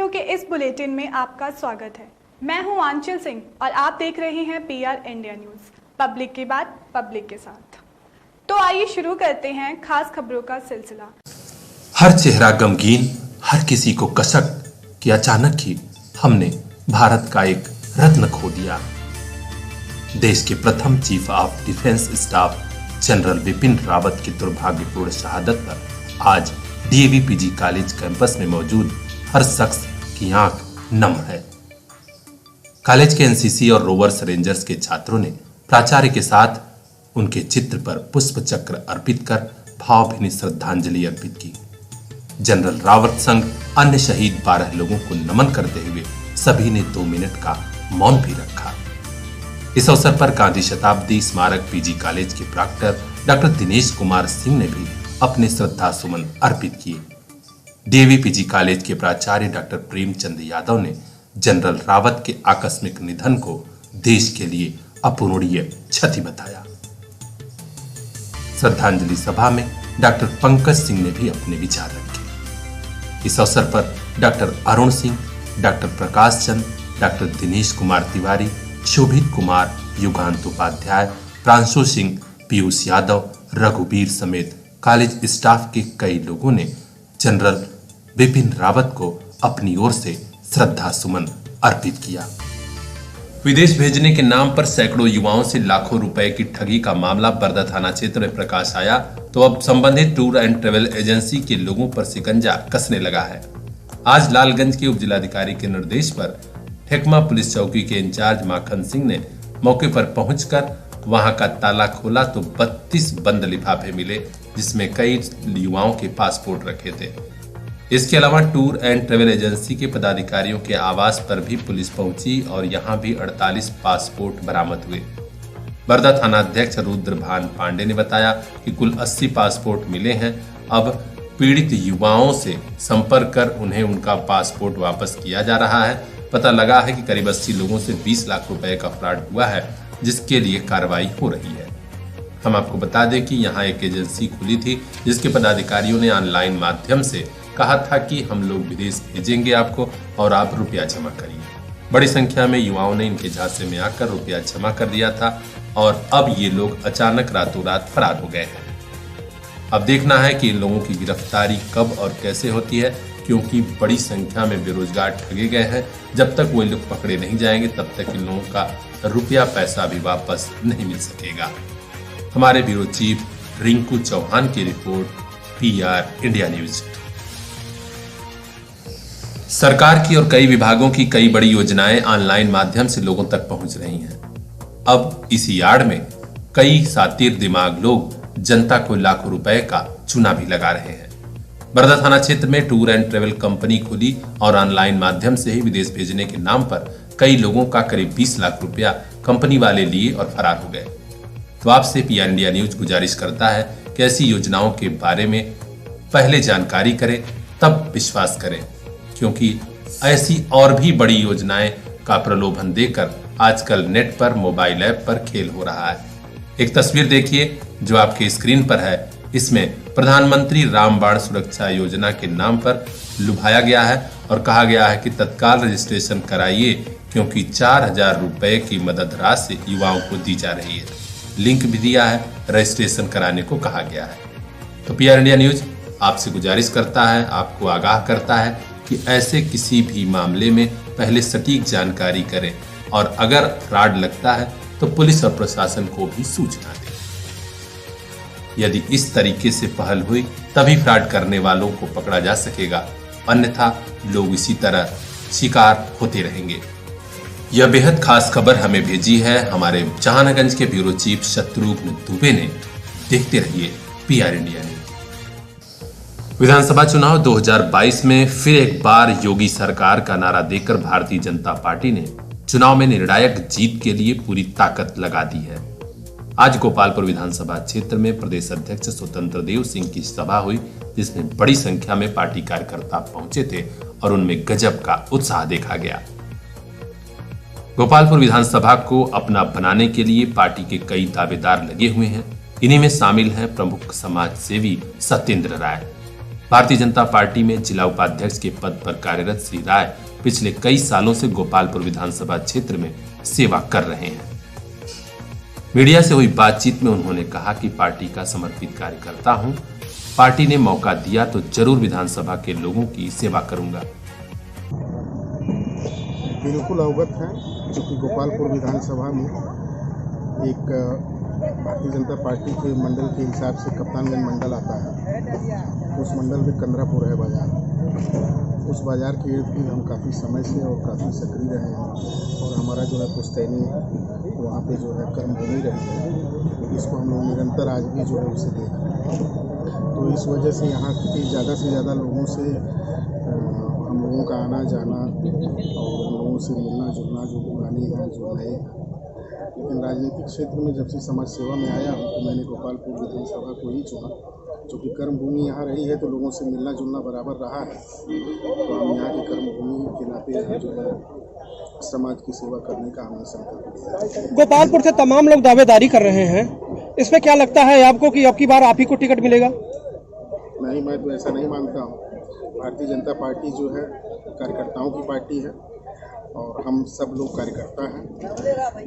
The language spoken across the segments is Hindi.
खबरों के इस बुलेटिन में आपका स्वागत है। मैं हूं आंचल सिंह और आप देख रहे हैं पीआर इंडिया न्यूज, पब्लिक की बात पब्लिक के साथ। तो आइए शुरू करते हैं खास खबरों का सिलसिला। हर चेहरा गमगीन, हर किसी को कसक कि अचानक ही हमने भारत का एक रत्न खो दिया। देश के प्रथम chief of defence staff general Vipin Rawat की दुर्भाग्यपूर्ण शहादत पर आज डीएवी पीजी कॉलेज कैंपस में मौजूद हर शख्स की आंख नम है। कॉलेज के एनसीसी और रोवर्स रेंजर्स के छात्रों ने प्राचार्य के साथ उनके चित्र पर पुष्प चक्र अर्पित कर भावभीनी श्रद्धांजलि अर्पित की। जनरल रावत संग अन्य शहीद 12 लोगों को नमन करते हुए सभी ने 2 मिनट का मौन भी रखा। इस अवसर पर गांधी शताब्दी स्मारक पीजी कॉलेज के प्रॉक्टर डॉक्टर दिनेश कुमार सिंह ने भी अपने श्रद्धा सुमन अर्पित किए। डीएवी पीजी कॉलेज के प्राचार्य डॉक्टर प्रेमचंद यादव ने जनरल रावत के आकस्मिक निधन को देश के लिए अपूरणीय क्षति बताया। श्रद्धांजलि सभा में डॉक्टर पंकज सिंह ने भी अपने विचार रखे। इस अवसर पर doctor Arun Singh, doctor Prakash Chand, doctor Dinesh Kumar Tiwari, शोभित कुमार, युगांत उपाध्याय, प्रांशु सिंह, पीयूष यादव, रघुवीर समेत कॉलेज स्टाफ के कई लोगों ने जनरल विपिन रावत को अपनी ओर से श्रद्धा सुमन अर्पित किया। विदेश भेजने के नाम पर सैकड़ों युवाओं से लाखों रुपए की ठगी का मामला बरदा थाना क्षेत्र में प्रकाश आया तो अब संबंधित टूर एंड ट्रेवल एजेंसी के लोगों पर शिकंजा कसने लगा है। आज लालगंज के उप जिलाधिकारी के निर्देश पर ठेकमा पुलिस चौकी के इंचार्ज माखन सिंह ने मौके पर पहुंचकर वहां का ताला खोला तो 32 बंद लिफाफे मिले, जिसमें कई युवाओं के पासपोर्ट रखे थे। इसके अलावा टूर एंड ट्रेवल एजेंसी के पदाधिकारियों के आवास पर भी पुलिस पहुंची और यहां भी 48 पासपोर्ट बरामद हुए। बरदा थाना अध्यक्ष रुद्रभान पांडे ने बताया कि कुल 80 पासपोर्ट मिले हैं। अब पीड़ित युवाओं से संपर्क कर उन्हें उनका पासपोर्ट वापस किया जा रहा है। पता लगा है कि करीब 80 लोगों से 20 लाख रुपए का फ्रॉड हुआ है, जिसके लिए कार्रवाई हो रही है। हम आपको बता दें कि यहाँ एक एजेंसी खुली थी जिसके पदाधिकारियों ने ऑनलाइन माध्यम से कहा था कि हम लोग विदेश भेजेंगे आपको और आप रुपया जमा करिए। बड़ी संख्या में युवाओं ने इनके झांसे में आकर रुपया जमा कर दिया था और अब ये लोग अचानक रातों रात फरार हो गए हैं। अब देखना है कि इन लोगों की गिरफ्तारी कब और कैसे होती है, क्योंकि बड़ी संख्या में बेरोजगार ठगे गए हैं। जब तक वो लोग पकड़े नहीं जाएंगे तब तक इन लोगों का रुपया पैसा भी वापस नहीं मिल सकेगा। हमारे ब्यूरो चीफ रिंकू चौहान की रिपोर्ट, पीआर इंडिया न्यूज। सरकार की और कई विभागों की कई बड़ी योजनाएं ऑनलाइन माध्यम से लोगों तक पहुंच रही हैं। अब इसी आड़ में कई शातिर दिमाग लोग जनता को लाखों रुपए का चूना भी लगा रहे हैं। बरदा थाना क्षेत्र में टूर एंड ट्रेवल कंपनी खुली और ऑनलाइन माध्यम से ही विदेश भेजने के नाम पर कई लोगों का करीब 20 लाख रुपया कंपनी वाले लिए और फरार हो गए। तो आपसे पीआर इंडिया न्यूज गुजारिश करता है कि ऐसी योजनाओं के बारे में पहले जानकारी करें तब विश्वास करें, क्योंकि ऐसी और भी बड़ी योजनाएं का प्रलोभन देकर आजकल नेट पर, मोबाइल ऐप पर खेल हो रहा है। एक तस्वीर देखिए जो आपके स्क्रीन पर है। इसमें प्रधानमंत्री रामबाण सुरक्षा योजना के नाम पर लुभाया गया है और कहा गया है कि तत्काल रजिस्ट्रेशन कराइए, क्योंकि 4000 रुपए की मदद राशि युवाओं को दी जा रही है। लिंक भी दिया है, रजिस्ट्रेशन कराने को कहा गया है। तो पीआर इंडिया न्यूज आपसे गुजारिश करता है, आपको आगाह करता है कि ऐसे किसी भी मामले में पहले सटीक जानकारी करें और अगर फ्रॉड लगता है तो पुलिस और प्रशासन को भी सूचना दें। यदि इस तरीके से पहल हुई तभी फ्रॉड करने वालों को पकड़ा जा सकेगा, अन्यथा लोग इसी तरह शिकार होते रहेंगे। यह बेहद खास खबर हमें भेजी है हमारे जहानागंज के ब्यूरो चीफ शत्रुघ्न दुबे ने। देखते रहिए पीआर इंडिया न्यूज। विधानसभा चुनाव 2022 में फिर एक बार योगी सरकार का नारा देकर भारतीय जनता पार्टी ने चुनाव में निर्णायक जीत के लिए पूरी ताकत लगा दी है। आज गोपालपुर विधानसभा क्षेत्र में प्रदेश अध्यक्ष स्वतंत्र देव सिंह की सभा हुई, जिसमें बड़ी संख्या में पार्टी कार्यकर्ता पहुंचे थे और उनमें गजब का उत्साह देखा गया। गोपालपुर विधानसभा को अपना बनाने के लिए पार्टी के कई दावेदार लगे हुए हैं। इन्हीं में शामिल हैं प्रमुख समाज सेवी सत्येंद्र राय। भारतीय जनता पार्टी में जिला उपाध्यक्ष के पद पर कार्यरत श्री राय पिछले कई सालों से गोपालपुर विधानसभा क्षेत्र में सेवा कर रहे हैं। मीडिया से हुई बातचीत में उन्होंने कहा कि पार्टी का समर्पित कार्यकर्ता हूं, पार्टी ने मौका दिया तो जरूर विधानसभा के लोगों की सेवा करूंगा। बिल्कुल अवगत है, चूँकि गोपालपुर विधानसभा में एक भारतीय जनता पार्टी के मंडल के हिसाब से कप्तानगंज मंडल आता है। उस मंडल में कंदरापुर है बाजार। उस बाजार के इर्द गिर्द हम काफ़ी समय से और काफ़ी सक्रिय रहे हैं और हमारा जो है पुश्तैनी वहाँ पे जो है कर्मभूमि रही है, इसको हम लोग निरंतर आज भी जो है उसे देख रहे हैं। तो इस वजह से यहाँ के ज़्यादा से ज़्यादा लोगों से हम लोगों का आना जाना और हम लोगों से मिलना जुलना जो पुराने हैं जो नए हैं। लेकिन राजनीतिक क्षेत्र में जब से समाज सेवा में आया हूँ तो मैंने गोपालपुर विधानसभा को ही चुना, क्योंकि कर्मभूमि यहाँ रही है तो लोगों से मिलना जुलना बराबर रहा है। तो हम यहाँ की कर्मभूमि के नाते यहाँ जो है समाज की सेवा करने का हमने संकल्प लिया। गोपालपुर से तमाम लोग दावेदारी कर रहे हैं, इसमें क्या लगता है आपको कि अब की बार आप ही को टिकट मिलेगा? नहीं, मैं तो ऐसा नहीं मानता हूँ। भारतीय जनता पार्टी जो है कार्यकर्ताओं की पार्टी है और हम सब लोग कार्यकर्ता हैं,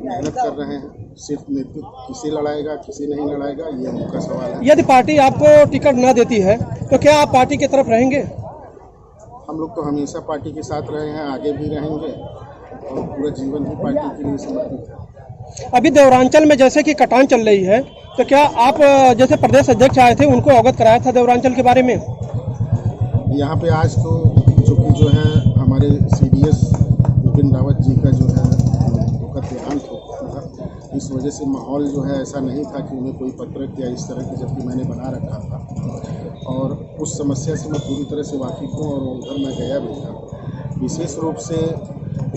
मेहनत कर रहे हैं। सिर्फ नेतृत्व किसे लड़ाएगा किसे नहीं लड़ाएगा ये उनका सवाल है। यदि पार्टी आपको टिकट न देती है तो क्या आप पार्टी की तरफ रहेंगे? हम लोग तो हमेशा पार्टी के साथ रहे हैं, आगे भी रहेंगे और पूरा जीवन ही पार्टी के लिए समर्पित है। अभी देवरांचल में जैसे कि कटान चल रही है, तो क्या आप जैसे प्रदेश अध्यक्ष आए थे उनको अवगत कराया था देवरांचल के बारे में? यहाँ पे आज तो जो है हमारे CDS बिपिन रावत जी का जो है दुखद देहांत हो गया था। इस वजह से माहौल जो है ऐसा नहीं था कि उन्हें कोई पत्रक या इस तरह की, जबकि मैंने बना रखा था और उस समस्या से मैं पूरी तरह से वाकिफ़ हूँ और उधर मैं गया भी था। विशेष रूप से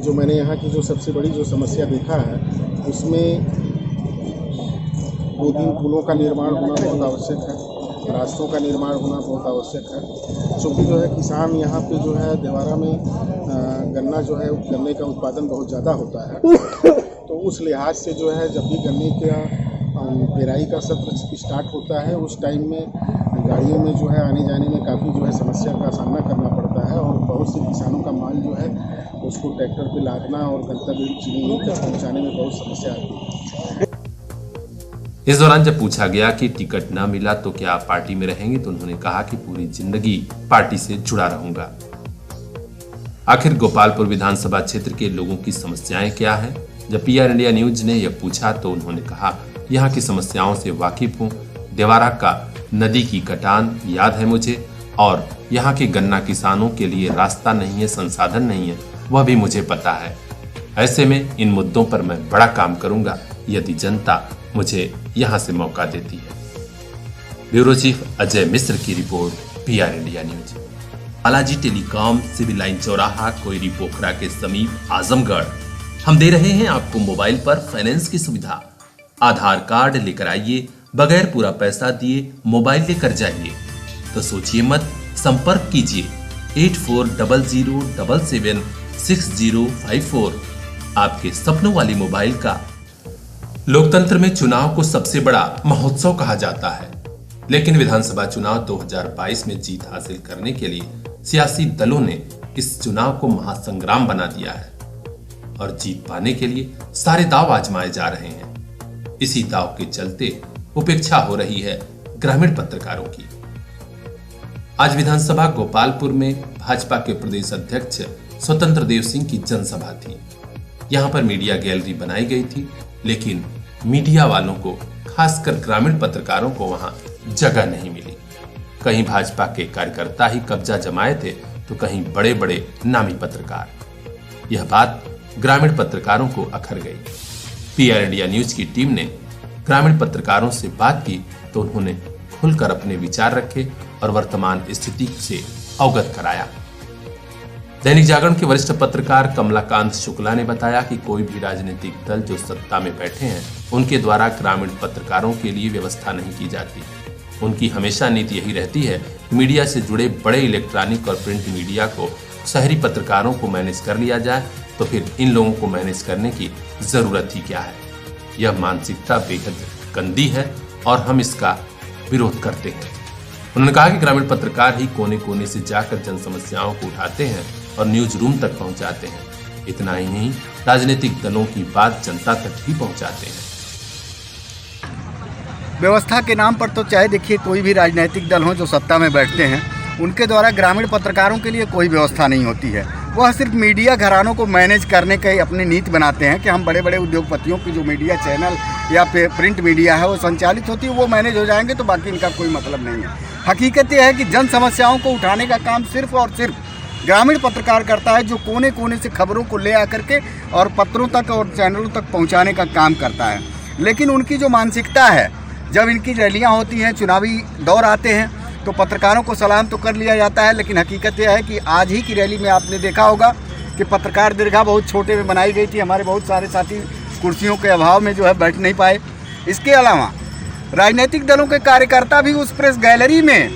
जो मैंने यहाँ की जो सबसे बड़ी जो समस्या देखा है उसमें 2-3 पुलों का निर्माण होना बहुत आवश्यक है, रास्तों का निर्माण होना बहुत आवश्यक है। चूँकि जो है किसान यहाँ पे जो है देवारा में गन्ना जो है गन्ने का उत्पादन बहुत ज़्यादा होता है, तो उस लिहाज से जो है जब भी गन्ने का पेराई का सत्र स्टार्ट होता है उस टाइम में गाड़ियों में जो है आने जाने में काफ़ी जो है समस्या का सामना करना पड़ता है और बहुत से किसानों का माल जो है उसको ट्रैक्टर पे लादना और गंतव्य चीनी मिल तक पहुँचाने में बहुत समस्या आती है। इस दौरान जब पूछा गया कि टिकट न मिला तो क्या आप पार्टी में रहेंगे, तो उन्होंने कहा कि पूरी जिंदगी पार्टी से जुड़ा रहूंगा। आखिर गोपालपुर विधानसभा क्षेत्र के लोगों की समस्याएं क्या हैं? जब PR इंडिया न्यूज ने यह पूछा तो उन्होंने कहा, यहाँ की समस्याओं से वाकिफ हूँ। देवारा का नदी की कटान याद है मुझे और यहाँ के गन्ना किसानों के लिए रास्ता नहीं है, संसाधन नहीं है, वह भी मुझे पता है। ऐसे में इन मुद्दों पर मैं बड़ा काम करूंगा यदि जनता मुझे यहाँ से मौका देती है। ब्यूरो चीफ अजय मिश्र की रिपोर्ट, PR India news. Balaji telecom, civil line चौराहा, कोयरी पोखरा के समीप, आजमगढ़। हम दे रहे हैं आपको मोबाइल पर फाइनेंस की सुविधा। आधार कार्ड लेकर आइए, बगैर पूरा पैसा दिए मोबाइल लेकर जाइए। तो सोचिए मत, संपर्क कीजिए 8400776054। आपके सपनों वाली मोबाइल का। लोकतंत्र में चुनाव को सबसे बड़ा महोत्सव कहा जाता है, लेकिन विधानसभा चुनाव 2022 में जीत हासिल करने के लिए सियासी दलों ने इस चुनाव को महासंग्राम बना दिया है और जीत पाने के लिए सारे दांव आजमाए जा रहे हैं। इसी दांव के चलते उपेक्षा हो रही है ग्रामीण पत्रकारों की। आज विधानसभा गोपालपुर में भाजपा के प्रदेश अध्यक्ष स्वतंत्र देव सिंह की जनसभा थी। यहाँ पर मीडिया गैलरी बनाई गई थी, लेकिन मीडिया वालों को, खासकर ग्रामीण पत्रकारों को वहां जगह नहीं मिली। कहीं भाजपा के कार्यकर्ता ही कब्जा जमाए थे तो कहीं बड़े बड़े नामी पत्रकार। यह बात ग्रामीण पत्रकारों को अखर गई। PR इंडिया न्यूज की टीम ने ग्रामीण पत्रकारों से बात की तो उन्होंने खुलकर अपने विचार रखे और वर्तमान स्थिति से अवगत कराया। दैनिक जागरण के वरिष्ठ पत्रकार कमलाकांत शुक्ला ने बताया कि कोई भी राजनीतिक दल जो सत्ता में बैठे हैं उनके द्वारा ग्रामीण पत्रकारों के लिए व्यवस्था नहीं की जाती। उनकी हमेशा नीति यही रहती है कि मीडिया से जुड़े बड़े इलेक्ट्रॉनिक और प्रिंट मीडिया को शहरी पत्रकारों को मैनेज कर लिया जाए, तो फिर इन लोगों को मैनेज करने की जरूरत ही क्या है। यह मानसिकता बेहद गंदी है और हम इसका विरोध करते हैं। उन्होंने कहा कि ग्रामीण पत्रकार ही कोने कोने से जाकर जन समस्याओं को उठाते हैं और न्यूज रूम तक पहुंचाते हैं। इतना ही नहीं, राजनीतिक दलों की बात जनता तक भी पहुंचाते हैं। व्यवस्था के नाम पर तो चाहे देखिए कोई भी राजनीतिक दल हो जो सत्ता में बैठते हैं, उनके द्वारा ग्रामीण पत्रकारों के लिए कोई व्यवस्था नहीं होती है। वह सिर्फ मीडिया घरानों को मैनेज करने का अपनी नीति बनाते हैं कि हम बड़े बड़े उद्योगपतियों की जो मीडिया चैनल या प्रिंट मीडिया है वो संचालित होती है, वो मैनेज हो जाएंगे तो बाकी इनका कोई मतलब नहीं है। हकीकत यह है कि जन समस्याओं को उठाने का काम सिर्फ और सिर्फ ग्रामीण पत्रकार करता है, जो कोने कोने से खबरों को ले आकर के और पत्रों तक और चैनलों तक पहुंचाने का काम करता है। लेकिन उनकी जो मानसिकता है, जब इनकी रैलियां होती हैं, चुनावी दौर आते हैं, तो पत्रकारों को सलाम तो कर लिया जाता है, लेकिन हकीकत यह है कि आज ही की रैली में आपने देखा होगा कि पत्रकार दीर्घा बहुत छोटे में बनाई गई थी। हमारे बहुत सारे साथी कुर्सियों के अभाव में जो है बैठ नहीं पाए। इसके अलावा राजनीतिक दलों के कार्यकर्ता भी उस प्रेस गैलरी में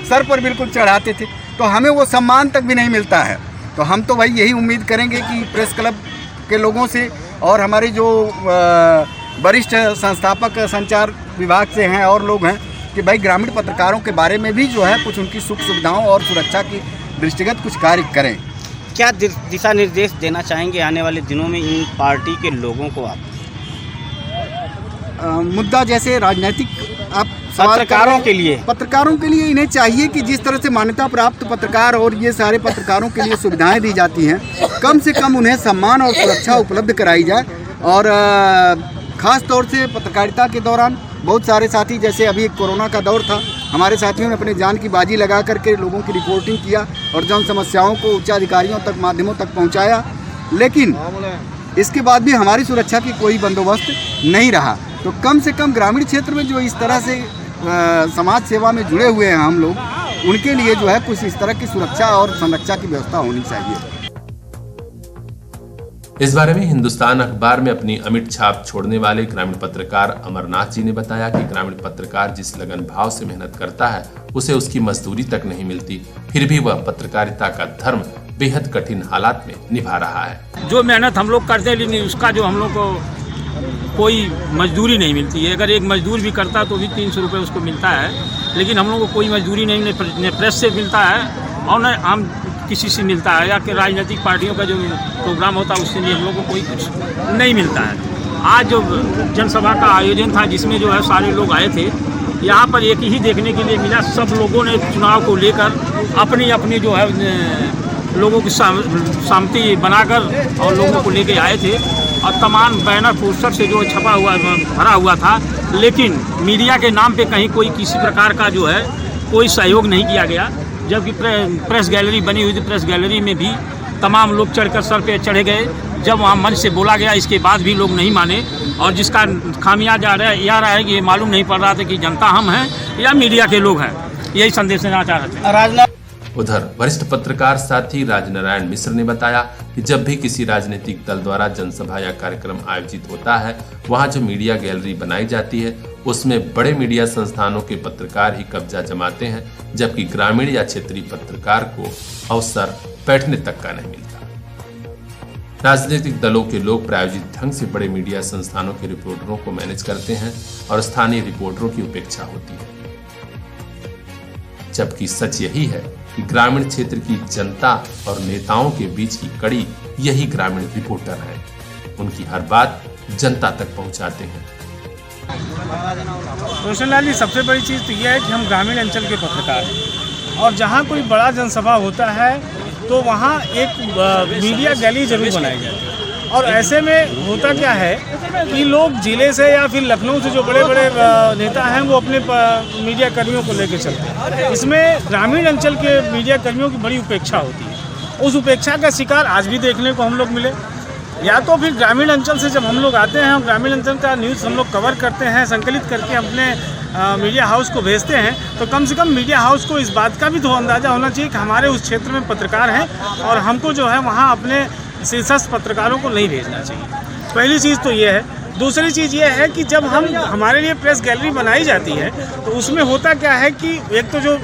सर पर बिल्कुल चढ़ाते थे, तो हमें वो सम्मान तक भी नहीं मिलता है। तो हम तो भाई यही उम्मीद करेंगे कि प्रेस क्लब के लोगों से और हमारे जो वरिष्ठ संस्थापक संचार विभाग से हैं और लोग हैं कि भाई ग्रामीण पत्रकारों के बारे में भी जो है कुछ उनकी सुख सुविधाओं और सुरक्षा की दृष्टिगत कुछ कार्य करें। क्या दिशा निर्देश देना चाहेंगे आने वाले दिनों में इन पार्टी के लोगों को आप? मुद्दा जैसे राजनीतिक आप पत्रकारों के लिए इन्हें चाहिए कि जिस तरह से मान्यता प्राप्त पत्रकार और ये सारे पत्रकारों के लिए सुविधाएं दी जाती हैं, कम से कम उन्हें सम्मान और सुरक्षा उपलब्ध कराई जाए। और ख़ास तौर से पत्रकारिता के दौरान बहुत सारे साथी, जैसे अभी कोरोना का दौर था, हमारे साथियों ने अपने जान की बाजी लगा करके लोगों की रिपोर्टिंग किया और जन समस्याओं को उच्चाधिकारियों तक, माध्यमों तक पहुंचाया। लेकिन इसके बाद भी हमारी सुरक्षा की कोई बंदोबस्त नहीं रहा। तो कम से कम ग्रामीण क्षेत्र में जो इस तरह से समाज सेवा में जुड़े हुए हैं हम लोग, उनके लिए जो है कुछ इस तरह की सुरक्षा और संरक्षा की व्यवस्था होनी चाहिए। इस बारे में हिंदुस्तान अखबार में अपनी अमिट छाप छोड़ने वाले ग्रामीण पत्रकार अमरनाथ जी ने बताया कि ग्रामीण पत्रकार जिस लगन भाव से मेहनत करता है, उसे उसकी मजदूरी तक नहीं मिलती, फिर भी वह पत्रकारिता का धर्म बेहद कठिन हालात में निभा रहा है। जो मेहनत हम लोग करते हैं, लेकिन उसका जो हम लोग को कोई मजदूरी नहीं मिलती है। अगर एक मजदूर भी करता तो भी 300 रुपये उसको मिलता है, लेकिन हम लोग को कोई मजदूरी नहीं, न प्रेस से मिलता है और न आम किसी से मिलता है, या कि राजनीतिक पार्टियों का जो प्रोग्राम होता है उससे भी हम लोग को कोई कुछ नहीं मिलता है। आज जो जनसभा का आयोजन था, जिसमें जो है सारे लोग आए थे, यहाँ पर एक ही देखने के लिए मिला, सब लोगों ने चुनाव को लेकर अपनी अपनी जो है लोगों की सहमति बनाकर और लोगों को लेके आए थे और तमाम बैनर पोस्टर से जो छपा हुआ भरा हुआ था, लेकिन मीडिया के नाम पे कहीं कोई किसी प्रकार का जो है कोई सहयोग नहीं किया गया। जबकि प्रेस गैलरी बनी हुई थी, प्रेस गैलरी में भी तमाम लोग चढ़कर सर पे चढ़े गए। जब वहाँ मंच से बोला गया, इसके बाद भी लोग नहीं माने और जिसका खामियाजा यह रहा है कि ये मालूम नहीं पड़ रहा था कि जनता हम हैं या मीडिया के लोग हैं। यही संदेश देना चाह रहे थे। उधर वरिष्ठ पत्रकार साथी राजनारायण मिश्र ने बताया कि जब भी किसी राजनीतिक दल द्वारा जनसभा या कार्यक्रम आयोजित होता है, वहां जो मीडिया गैलरी बनाई जाती है उसमें बड़े मीडिया संस्थानों के पत्रकार ही कब्जा जमाते हैं, जबकि ग्रामीण या क्षेत्रीय पत्रकार को अवसर बैठने तक का नहीं मिलता। राजनीतिक दलों के लोग प्रायोजित ढंग से बड़े मीडिया संस्थानों के रिपोर्टरों को मैनेज करते हैं और स्थानीय रिपोर्टरों की उपेक्षा होती है, जबकि सच यही है कि ग्रामीण क्षेत्र की जनता और नेताओं के बीच की कड़ी यही ग्रामीण रिपोर्टर हैं। उनकी हर बात जनता तक पहुंचाते हैं। रोशन लाल जी, सबसे बड़ी चीज़ तो यह है कि हम ग्रामीण अंचल के पत्रकार हैं और जहाँ कोई बड़ा जनसभा होता है तो वहाँ एक मीडिया गैलरी जरूर बनाई जाती है। और ऐसे में होता क्या है कि लोग जिले से या फिर लखनऊ से जो बड़े बड़े नेता हैं वो अपने मीडिया कर्मियों को लेकर चलते हैं। इसमें ग्रामीण अंचल के मीडिया कर्मियों की बड़ी उपेक्षा होती है। उस उपेक्षा का शिकार आज भी देखने को हम लोग मिले। या तो फिर ग्रामीण अंचल से जब हम लोग आते हैं और ग्रामीण अंचल का न्यूज़ हम लोग कवर करते हैं, संकलित करके अपने मीडिया हाउस को भेजते हैं, तो कम से कम मीडिया हाउस को इस बात का भी तो अंदाज़ा होना चाहिए कि हमारे उस क्षेत्र में पत्रकार हैं और हमको जो है वहाँ अपने शीर्षस्थ पत्रकारों को नहीं भेजना चाहिए। पहली चीज़ तो ये है। दूसरी चीज़ ये है कि जब हमारे लिए प्रेस गैलरी बनाई जाती है तो उसमें होता क्या है कि एक तो जो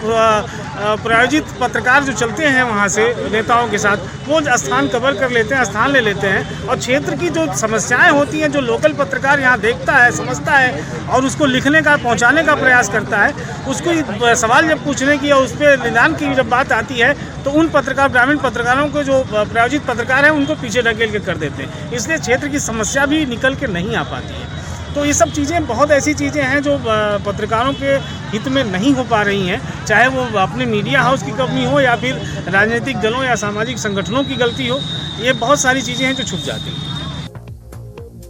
प्रायोजित पत्रकार जो चलते हैं वहाँ से नेताओं के साथ, वो स्थान कवर कर लेते हैं, स्थान ले लेते हैं, और क्षेत्र की जो समस्याएं होती हैं जो लोकल पत्रकार यहाँ देखता है, समझता है और उसको लिखने का, पहुँचाने का प्रयास करता है, उसको सवाल जब पूछने की या उस पर निदान की जब बात आती है तो उन पत्रकार, ग्रामीण पत्रकारों को जो प्रायोजित पत्रकार हैं उनको पीछे ढकेल के कर देते हैं, इसलिए क्षेत्र की समस्या भी निकल के नहीं आ पाती है। तो ये सब चीज़ें, बहुत ऐसी चीज़ें हैं जो पत्रकारों के हित में नहीं हो पा रही हैं, चाहे वो अपने मीडिया हाउस की कमी हो या फिर राजनीतिक दलों या सामाजिक संगठनों की गलती हो, ये बहुत सारी चीज़ें हैं जो छुप जाती हैं।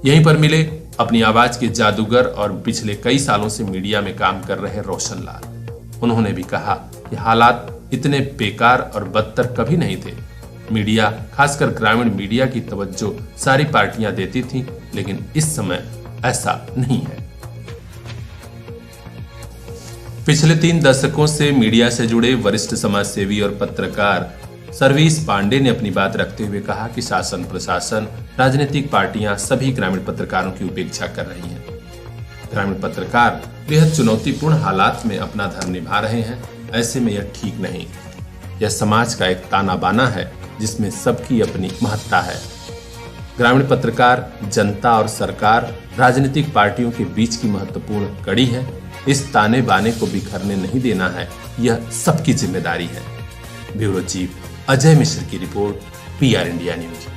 यहीं पर मिले अपनी आवाज के जादूगर और पिछले कई सालों से मीडिया में काम कर रहे रोशन लाल। उन्होंने भी कहा कि हालात इतने बेकार और बदतर कभी नहीं थे। मीडिया, खासकर ग्रामीण मीडिया की तवज्जो सारी पार्टियां देती थीं, लेकिन इस समय ऐसा नहीं है। पिछले 3 दशकों से मीडिया से जुड़े वरिष्ठ समाजसेवी और पत्रकार सर्विस पांडे ने अपनी बात रखते हुए कहा कि शासन, प्रशासन, राजनीतिक पार्टियां सभी ग्रामीण पत्रकारों की उपेक्षा कर रही हैं। ग्रामीण पत्रकार बेहद चुनौतीपूर्ण हालात में अपना धर्म निभा रहे हैं। ऐसे में यह ठीक नहीं। यह समाज का एक ताना बाना है जिसमें सबकी अपनी महत्ता है। ग्रामीण पत्रकार जनता और सरकार, राजनीतिक पार्टियों के बीच की महत्वपूर्ण कड़ी है। इस ताने बाने को बिखरने नहीं देना है, यह सबकी जिम्मेदारी है। ब्यूरो चीफ अजय मिश्र की रिपोर्ट, PR इंडिया न्यूज।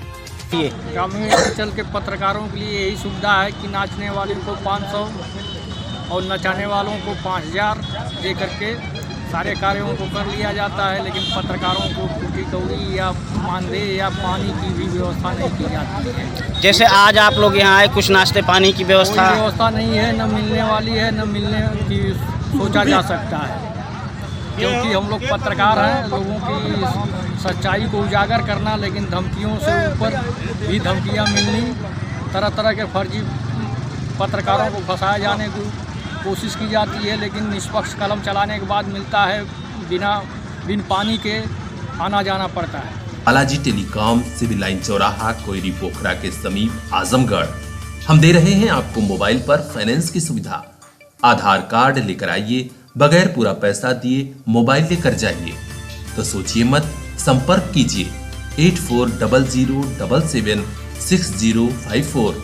ग्रामीण अंचल के पत्रकारों के लिए यही सुविधा है कि नाचने वालों को 500 और नचाने वालों को 5000 दे करके सारे कार्यों को कर लिया जाता है, लेकिन पत्रकारों को टूटी कौड़ी या मानदेय या पानी की भी व्यवस्था नहीं की जाती है। जैसे आज आप लोग यहाँ आए, कुछ नाश्ते पानी की व्यवस्था? कोई व्यवस्था नहीं है, न मिलने वाली है, न मिलने की सोचा जा सकता है, क्योंकि हम लोग पत्रकार हैं। लोगों की सच्चाई को उजागर करना, लेकिन धमकियों से ऊपर भी धमकियाँ मिलनी, तरह तरह के फर्जी पत्रकारों को फंसाया जाने की कोशिश की जाती है, लेकिन निष्पक्ष कलम चलाने के बाद मिलता है बिन पानी के आना जाना पड़ता है। बालाजी टेलीकॉम, सिविल लाइन चौराहा, कोयरी पोखरा के समीप आजमगढ़। हम दे रहे हैं आपको मोबाइल पर फाइनेंस की सुविधा। आधार कार्ड लेकर आइए, बगैर पूरा पैसा दिए मोबाइल लेकर जाइए। तो सोचिए मत, संपर्क कीजिए 8400776054।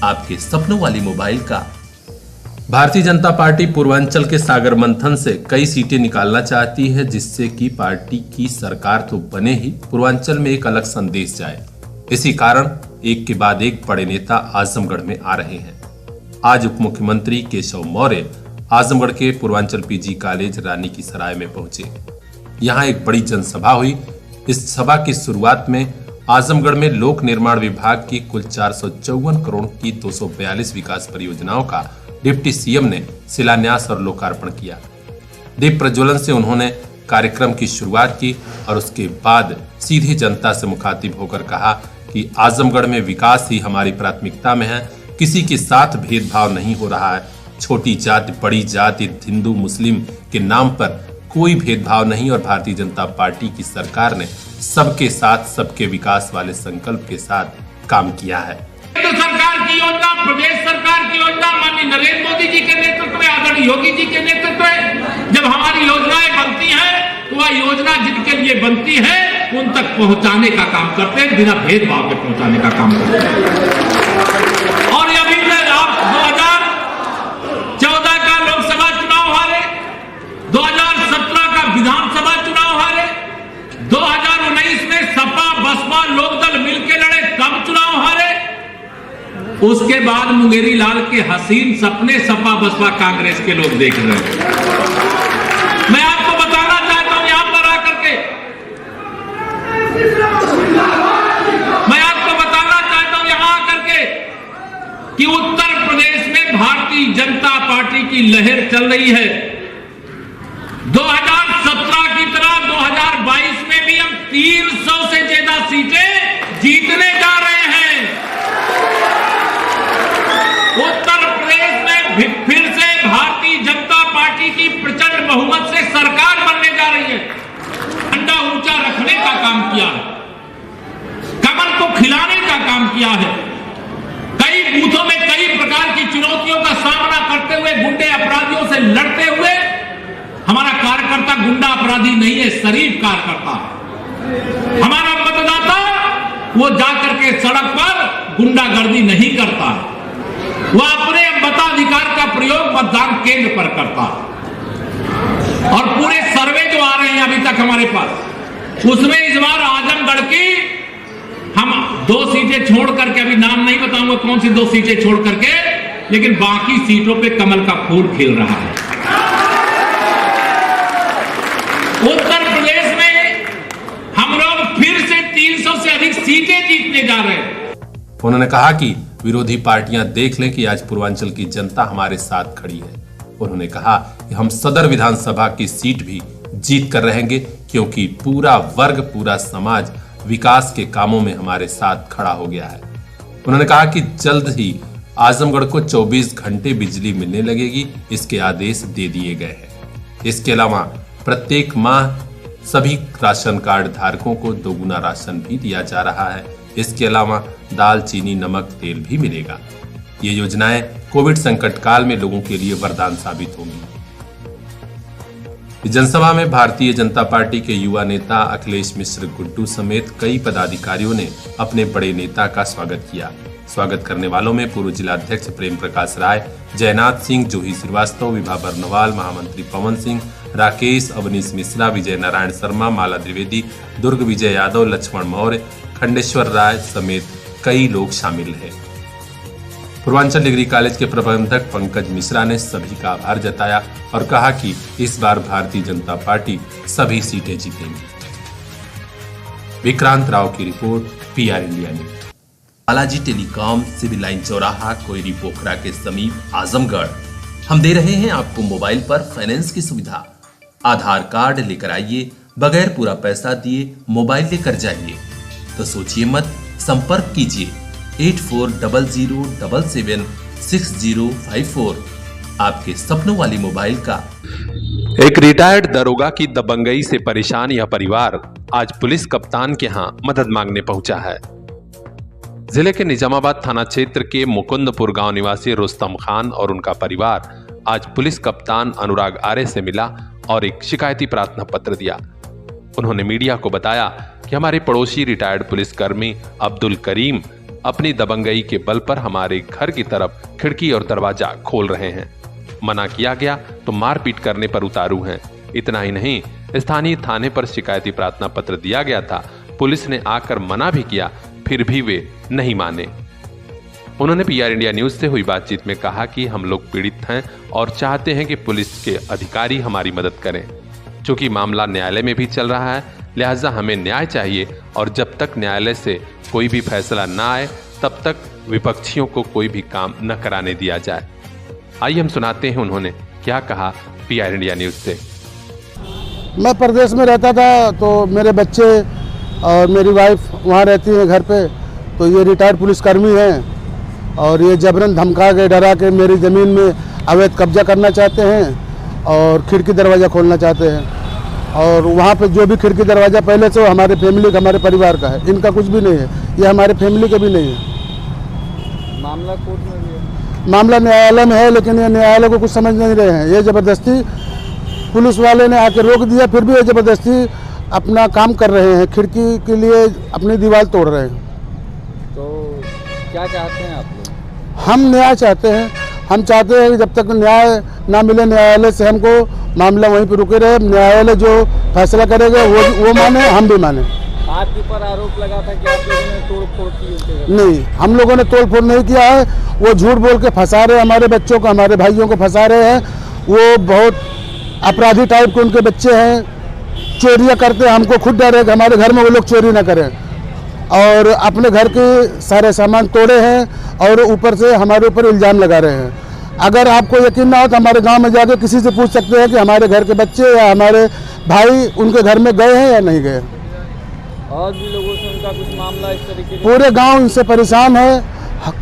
आपके सपनों वाली मोबाइल का। भारतीय जनता पार्टी पूर्वांचल के सागर मंथन से कई सीटें निकालना चाहती है, जिससे कि पार्टी की सरकार तो बने ही पूर्वांचल में एक अलग संदेश जाए। इसी कारण एक के बाद एक बड़े नेता आजमगढ़ में आ रहे हैं। आज उप मुख्यमंत्री केशव मौर्य आजमगढ़ के पूर्वांचल PG कॉलेज रानी की सराय में पहुंचे। यहाँ एक बड़ी जनसभा हुई। इस सभा की शुरुआत में आजमगढ़ में लोक निर्माण विभाग की कुल 454 करोड़ की 242 विकास परियोजनाओं का डिप्टी CM ने शिलान्यास और लोकार्पण किया। दीप प्रज्वलन से उन्होंने कार्यक्रम की शुरुआत की और उसके बाद सीधे जनता से मुखातिब होकर कहा कि आजमगढ़ में विकास ही हमारी प्राथमिकता में है। किसी के साथ भेदभाव नहीं हो रहा है। छोटी जाति, बड़ी जाति, हिंदू, मुस्लिम के नाम पर कोई भेदभाव नहीं और भारतीय जनता पार्टी की सरकार ने सबके साथ सबके विकास वाले संकल्प के साथ काम किया है। तो सरकार की योजना, प्रदेश सरकार की योजना, माननीय नरेंद्र मोदी जी के नेतृत्व में, आदरणीय योगी जी के नेतृत्व में जब हमारी योजनाएं बनती हैं तो वह योजना जिनके लिए बनती है उन तक पहुंचाने का काम करते हैं, बिना भेदभाव के पहुंचाने का काम करते हैं। और ये अभी 2014 का लोकसभा चुनाव हारे, 2017 का विधानसभा चुनाव हारे, 2019 में सपा बसपा लोकदल मिलकर लड़े तब चुनाव हारे। उसके बाद मुंगेरी लाल के हसीन सपने सपा बसपा कांग्रेस के लोग देख रहे हैं। मैं आपको बताना चाहता हूं यहां पर आकर के, मैं आपको बताना चाहता हूं यहां आकर के कि उत्तर प्रदेश में भारतीय जनता पार्टी की लहर चल रही है। 2017 की तरह 2022 में भी हम 300 से ज्यादा सीटें जीतने जा रहे हैं। उत्तर प्रदेश में फिर से भारतीय जनता पार्टी की प्रचंड बहुमत से सरकार बनने जा रही है। झंडा ऊंचा रखने का काम किया है, कमल को खिलाने का काम किया है। कई बूथों में कई प्रकार चुनौतियों का सामना करते हुए, गुंडे अपराधियों से लड़ते हुए, हमारा कार्यकर्ता गुंडा अपराधी नहीं है, शरीफ कार्यकर्ता है। हमारा मतदाता वो जाकर के सड़क पर गुंडागर्दी नहीं करता है, वो अपने मताधिकार का प्रयोग मतदान केंद्र पर करता है। और पूरे सर्वे जो आ रहे हैं अभी तक हमारे पास, उसमें इस बार आजमगढ़ की हम 2 सीटें छोड़ करके, अभी नाम नहीं बताऊंगा कौन सी 2 सीटें छोड़ करके, लेकिन बाकी सीटों पे कमल का फूल खिल रहा है। उत्तर प्रदेश में हम लोग फिर से 300 से अधिक सीटें जीतने जा रहे हैं। उन्होंने कहा कि विरोधी पार्टियां देख लें कि आज पूर्वांचल की जनता हमारे साथ खड़ी है। उन्होंने कहा कि हम सदर विधानसभा की सीट भी जीत कर रहेंगे, क्योंकि पूरा वर्ग, पूरा समाज विकास के कामों में हमारे साथ खड़ा हो गया है। उन्होंने कहा कि जल्द ही आजमगढ़ को 24 घंटे बिजली मिलने लगेगी, इसके आदेश दे दिए गए हैं। इसके अलावा प्रत्येक माह सभी राशन कार्ड धारकों को 2 गुना राशन भी दिया जा रहा है। इसके अलावा दाल, चीनी, नमक, तेल भी मिलेगा। ये योजनाएं कोविड संकट काल में लोगों के लिए वरदान साबित होंगी। जनसभा में भारतीय जनता पार्टी के युवा नेता अखिलेश मिश्र गुड्डू समेत कई पदाधिकारियों ने अपने बड़े नेता का स्वागत किया। स्वागत करने वालों में पूर्व जिलाध्यक्ष प्रेम प्रकाश राय, जयनाथ सिंह, जूही श्रीवास्तव, विभा बर्नवाल, महामंत्री पवन सिंह, राकेश, अवनीश मिश्रा, विजय नारायण शर्मा, माला द्विवेदी, दुर्ग विजय यादव, लक्ष्मण मौर्य, खंडेश्वर राय समेत कई लोग शामिल हैं। पूर्वांचल डिग्री कॉलेज के प्रबंधक पंकज मिश्रा ने सभी का आभार जताया और कहा कि इस बार भारतीय जनता पार्टी सभी सीटें जीतेगी। विक्रांत राव की रिपोर्ट, PR India news. Balaji telecom, civil line चौराहा, कोयरी पोखरा के समीप आजमगढ़। हम दे रहे हैं आपको मोबाइल पर फाइनेंस की सुविधा। आधार कार्ड लेकर आइए, बगैर पूरा पैसा दिए मोबाइल लेकर जाइए। तो सोचिए मत, संपर्क कीजिए 8400776054। आपके सपनों वाली मोबाइल का। एक रिटायर्ड दरोगा की दबंगई से परेशान यह परिवार आज पुलिस कप्तान के यहां मदद मांगने पहुंचा है। जिले के निजामाबाद थाना क्षेत्र के मुकुंदपुर गांव निवासी रुस्तम खान और उनका परिवार आज पुलिस कप्तान अनुराग आर्य से मिला और एक शिकायती प्रार्थना पत्र दिया। उन्होंने मीडिया को बताया कि हमारे पड़ोसी रिटायर्ड पुलिसकर्मी अब्दुल करीम अपनी दबंगई के बल पर हमारे घर की तरफ खिड़की और दरवाजा खोल रहे हैं। मना किया गया तो मारपीट करने पर उतारू हैं। इतना ही नहीं, स्थानीय थाने पर शिकायती प्रार्थना पत्र दिया गया था। पुलिस ने आकर मना भी किया, फिर भी वे नहीं माने। उन्होंने PR इंडिया न्यूज से हुई बातचीत में कहा कि हम लोग पीड़ित हैं और चाहते हैं कि पुलिस के अधिकारी हमारी मदद करें। चूंकि मामला न्यायालय में भी चल रहा है, लिहाजा हमें न्याय चाहिए और जब तक न्यायालय से कोई भी फैसला ना आए तब तक विपक्षियों को कोई भी काम न कराने दिया जाए। आइए हम सुनाते हैं उन्होंने क्या कहा PR इंडिया न्यूज से। मैं प्रदेश में रहता था, तो मेरे बच्चे और मेरी वाइफ वहाँ रहती है घर पे। तो ये रिटायर्ड पुलिसकर्मी हैं और ये जबरन धमका के, डरा के मेरी ज़मीन में अवैध कब्जा करना चाहते हैं और खिड़की दरवाज़ा खोलना चाहते हैं। और वहाँ पे जो भी खिड़की दरवाज़ा पहले से हमारे फैमिली का, हमारे परिवार का है, इनका कुछ भी नहीं है, ये हमारे फैमिली का भी नहीं है। मामला कोर्ट में भी है, मामला न्यायालय में है, लेकिन ये न्यायालय को कुछ समझ नहीं रहे हैं। ये ज़बरदस्ती पुलिस वाले ने आके रोक दिया, फिर भी ये ज़बरदस्ती अपना काम कर रहे हैं, खिड़की के लिए अपनी दीवार तोड़ रहे हैं। तो क्या चाहते हैं आप लोग? हम न्याय चाहते हैं। हम चाहते हैं कि जब तक न्याय ना मिले न्यायालय से, हमको मामला वहीं पर रुके रहे। न्यायालय जो फैसला करेगा वो माने, हम भी माने। आपके ऊपर आरोप लगा था कि आप लोगों ने तोड़फोड़ की? नहीं, हम लोगों ने तोड़फोड़ नहीं किया है। वो झूठ बोल के फंसा रहे हैं हमारे बच्चों को, हमारे भाइयों को फंसा रहे हैं। वो बहुत अपराधी टाइप के उनके बच्चे हैं, चोरियां करते हैं। हमको खुद डर है कि हमारे घर में वो लोग चोरी ना करें, और अपने घर के सारे सामान तोड़े हैं और ऊपर से हमारे ऊपर इल्ज़ाम लगा रहे हैं। अगर आपको यकीन ना हो तो हमारे गांव में जाके किसी से पूछ सकते हैं कि हमारे घर के बच्चे या हमारे भाई उनके घर में गए हैं या नहीं गए। और भी लोगों से उनका कुछ मामला इस तरीके से? पूरे गांव इनसे परेशान है।